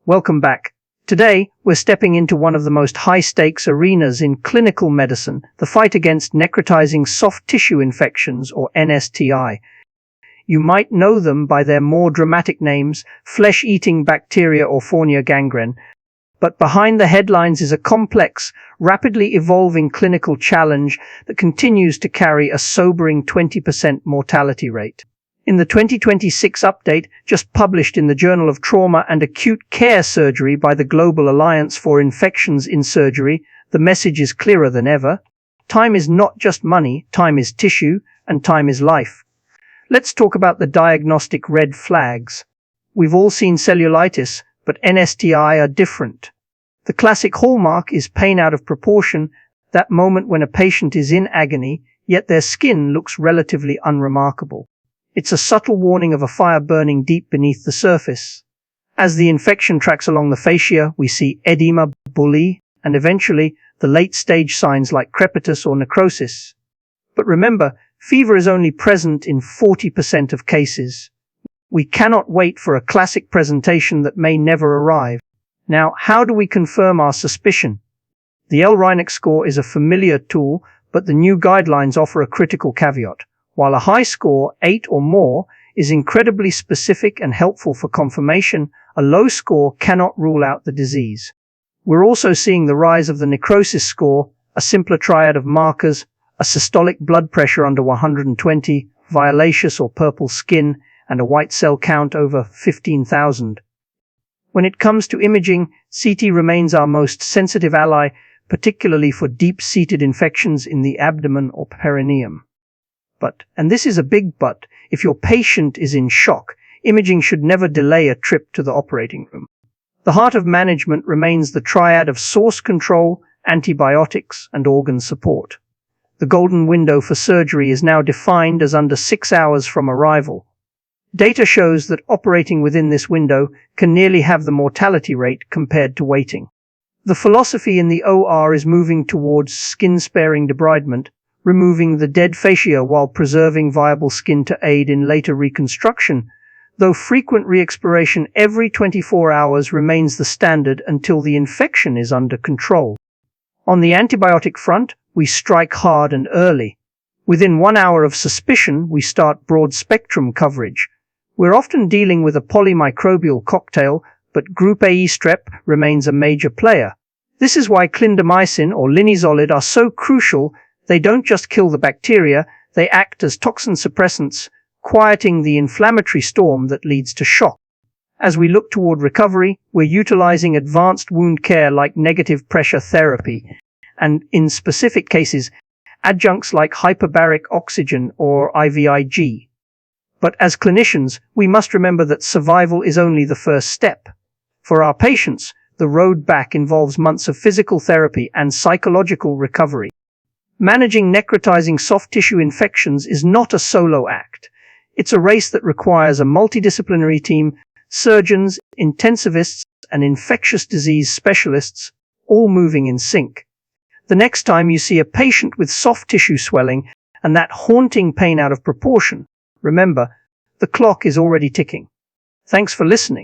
Welcome back. Today, we're stepping into one of the most high-stakes arenas in clinical medicine, the fight against necrotizing soft-tissue infections, or NSTI. You might know them by their more dramatic names, flesh-eating bacteria or Fournier gangrene. But behind the headlines is a complex, rapidly evolving clinical challenge that continues to carry a sobering 20% mortality rate. In the 2026 update, just published in the Journal of Trauma and Acute Care Surgery by the Global Alliance for Infections in Surgery, the message is clearer than ever. Time is not just money, time is tissue, and time is life. Let's talk about the diagnostic red flags. We've all seen cellulitis, but NSTI are different. The classic hallmark is pain out of proportion, that moment when a patient is in agony, yet their skin looks relatively unremarkable. It's a subtle warning of a fire burning deep beneath the surface. As the infection tracks along the fascia, we see edema, bully, and eventually the late-stage signs like crepitus or necrosis. But remember, fever is only present in 40% of cases. We cannot wait for a classic presentation that may never arrive. Now, how do we confirm our suspicion? The LRINEC score is a familiar tool, but the new guidelines offer a critical caveat. While a high score, 8 or more, is incredibly specific and helpful for confirmation, a low score cannot rule out the disease. We're also seeing the rise of the necrosis score, a simpler triad of markers, a systolic blood pressure under 120, violaceous or purple skin, and a white cell count over 15,000. When it comes to imaging, CT remains our most sensitive ally, particularly for deep-seated infections in the abdomen or perineum. But, and this is a big but, if your patient is in shock, imaging should never delay a trip to the operating room. The heart of management remains the triad of source control, antibiotics, and organ support. The golden window for surgery is now defined as under 6 hours from arrival. Data shows that operating within this window can nearly have the mortality rate compared to waiting. The philosophy in the OR is moving towards skin-sparing debridement, removing the dead fascia while preserving viable skin to aid in later reconstruction, though frequent re-expiration every 24 hours remains the standard until the infection is under control. On the antibiotic front, we strike hard and early. Within 1 hour of suspicion, we start broad-spectrum coverage. We're often dealing with a polymicrobial cocktail, but Group A strep remains a major player. This is why clindamycin or linezolid are so crucial. They don't just kill the bacteria, they act as toxin suppressants, quieting the inflammatory storm that leads to shock. As we look toward recovery, we're utilizing advanced wound care like negative pressure therapy, and in specific cases, adjuncts like hyperbaric oxygen or IVIG. But as clinicians, we must remember that survival is only the first step. For our patients, the road back involves months of physical therapy and psychological recovery. Managing necrotizing soft-tissue infections is not a solo act. It's a race that requires a multidisciplinary team, surgeons, intensivists, and infectious disease specialists, all moving in sync. The next time you see a patient with soft tissue swelling and that haunting pain out of proportion, remember, the clock is already ticking. Thanks for listening.